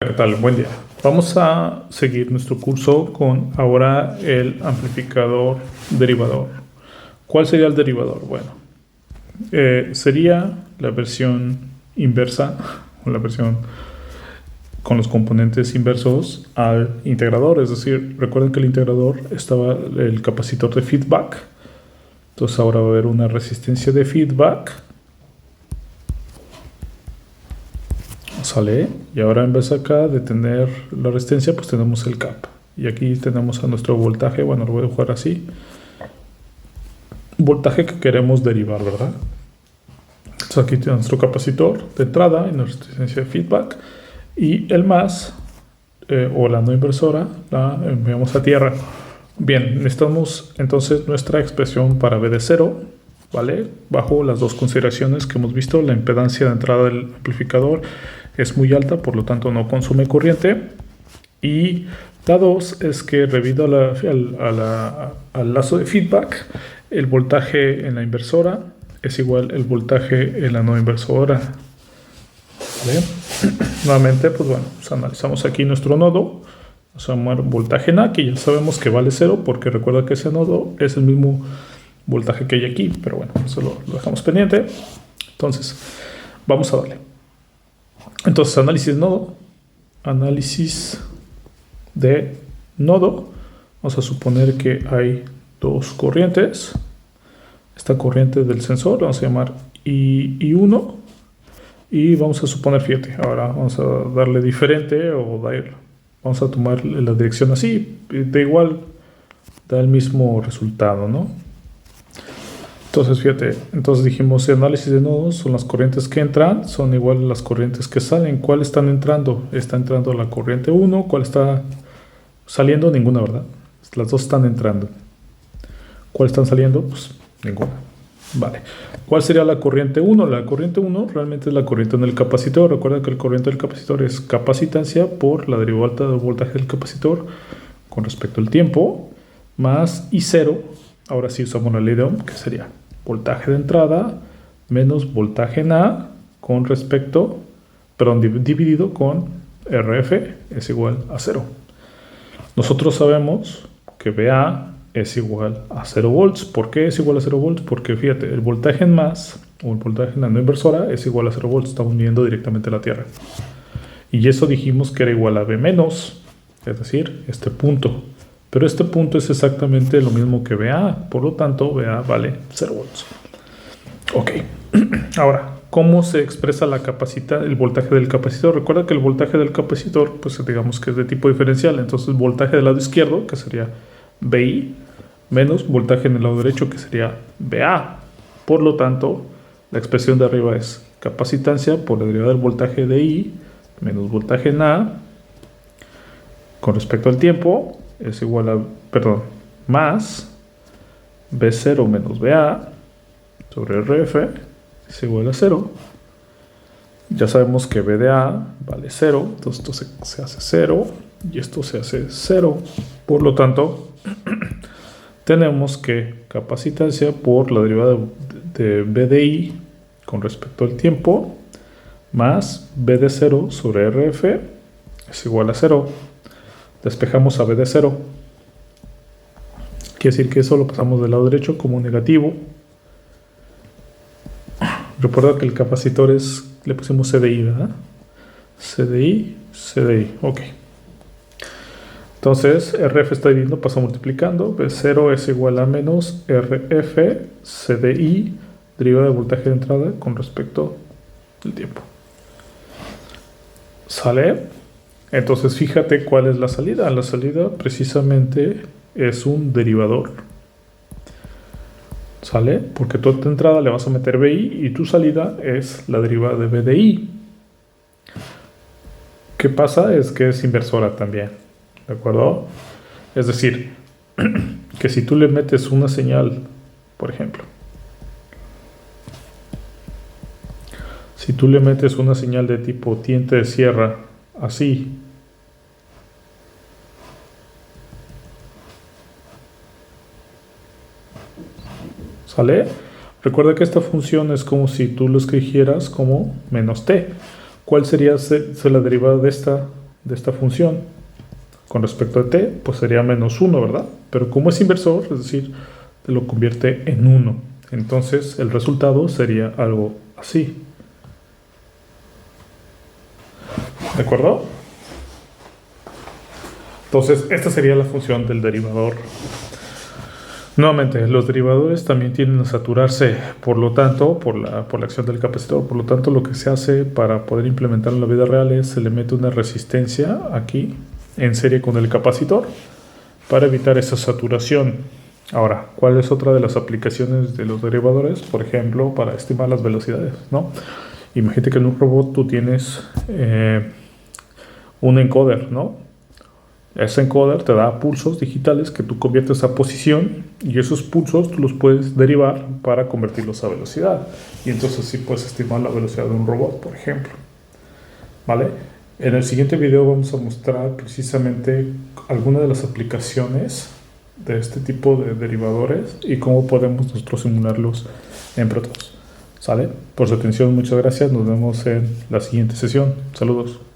¿Qué tal? Buen día. Vamos a seguir nuestro curso con ahora el amplificador derivador. ¿Cuál sería el derivador? Bueno, sería la versión inversa o la versión con los componentes inversos al integrador. Es decir, recuerden que el integrador estaba el capacitor de feedback. Entonces ahora va a haber una resistencia de feedback. Sale, y ahora en vez acá de tener la resistencia, pues tenemos el cap. Y aquí tenemos a nuestro voltaje, bueno, lo voy a dejar así. Voltaje que queremos derivar, ¿verdad? Entonces aquí tenemos nuestro capacitor de entrada y nuestra resistencia de feedback. Y el más, o la no inversora, la enviamos a tierra. Bien, necesitamos entonces nuestra expresión para V de 0, ¿vale? Bajo las dos consideraciones que hemos visto, la impedancia de entrada del amplificador es muy alta, por lo tanto no consume corriente. Y la 2 es que debido al lazo de feedback, el voltaje en la inversora es igual al voltaje en la no inversora. ¿Vale? Nuevamente, pues bueno, pues analizamos aquí nuestro nodo. Vamos a llamar voltaje NA, que ya sabemos que vale 0, porque recuerda que ese nodo es el mismo voltaje que hay aquí, pero bueno, eso lo dejamos pendiente. Entonces, vamos a darle. Entonces, análisis de nodo. Vamos a suponer que hay dos corrientes. Esta corriente del sensor la vamos a llamar I1. Y vamos a suponer, fíjate, ahora vamos a darle diferente vamos a tomar la dirección así. Da igual, da el mismo resultado, ¿no? Entonces, fíjate, entonces dijimos, el análisis de nodos son las corrientes que entran, son igual a las corrientes que salen. ¿Cuál están entrando? Está entrando la corriente 1. ¿Cuál está saliendo? Ninguna, ¿verdad? Las dos están entrando. ¿Cuál están saliendo? Pues ninguna. Vale. ¿Cuál sería la corriente 1? La corriente 1 realmente es la corriente en el capacitor. Recuerda que el corriente del capacitor es capacitancia por la derivada del voltaje del capacitor con respecto al tiempo, más I0. Ahora sí usamos la ley de Ohm, que sería voltaje de entrada menos voltaje en A con respecto, perdón, dividido con RF es igual a 0. Nosotros sabemos que VA es igual a 0 volts. ¿Por qué es igual a 0 volts? Porque fíjate, el voltaje en más o el voltaje en la no inversora es igual a 0 volts. Estamos midiendo directamente a la Tierra. Y eso dijimos que era igual a V menos, es decir, este punto. Pero este punto es exactamente lo mismo que VA, por lo tanto VA vale 0 volts. Ok, ahora, ¿cómo se expresa el voltaje del capacitor? Recuerda que el voltaje del capacitor, pues digamos que es de tipo diferencial, entonces voltaje del lado izquierdo, que sería VI, menos voltaje en el lado derecho, que sería VA. Por lo tanto, la expresión de arriba es capacitancia por la derivada del voltaje de I, menos voltaje en A, con respecto al tiempo, es igual a, más V0 menos VA sobre RF es igual a 0. Ya sabemos que V de A vale 0, entonces esto se hace 0 y esto se hace 0. Por lo tanto, tenemos que capacitancia por la derivada de V de I con respecto al tiempo más V de 0 sobre RF es igual a 0. Despejamos a V de 0. Quiere decir que eso lo pasamos del lado derecho como negativo. Recuerda que el capacitor le pusimos CDI, ¿verdad? CDI, ok. Entonces, RF está dividiendo, pasa multiplicando. V0 es igual a menos RF CDI, derivada del voltaje de entrada con respecto al tiempo. ¿Sale? Entonces, fíjate cuál es la salida. La salida precisamente es un derivador. ¿Sale? Porque tú a tu entrada le vas a meter VI y tu salida es la derivada de V de I. ¿Qué pasa? Es que es inversora también. ¿De acuerdo? Es decir, que si tú le metes una señal, por ejemplo, si tú le metes una señal de tipo diente de sierra, así, ¿sale? Recuerda que esta función es como si tú lo escribieras como menos t. ¿Cuál sería la derivada de esta de esta función con respecto a t, pues sería -1, ¿verdad? Pero como es inversor, es decir, te lo convierte en 1. Entonces el resultado sería algo así. ¿De acuerdo? Entonces, esta sería la función del derivador. Nuevamente, los derivadores también tienden a saturarse, por lo tanto, por la acción del capacitor. Por lo tanto, lo que se hace para poder implementarlo en la vida real es se le mete una resistencia aquí, en serie con el capacitor, para evitar esa saturación. Ahora, ¿cuál es otra de las aplicaciones de los derivadores? Por ejemplo, para estimar las velocidades, ¿no? Imagínate que en un robot tú tienes un encoder, ¿no? Ese encoder te da pulsos digitales que tú conviertes a posición y esos pulsos tú los puedes derivar para convertirlos a velocidad. Y entonces sí puedes estimar la velocidad de un robot, por ejemplo. ¿Vale? En el siguiente video vamos a mostrar precisamente algunas de las aplicaciones de este tipo de derivadores y cómo podemos nosotros simularlos en Protos. ¿Sale? Por su atención, muchas gracias. Nos vemos en la siguiente sesión. Saludos.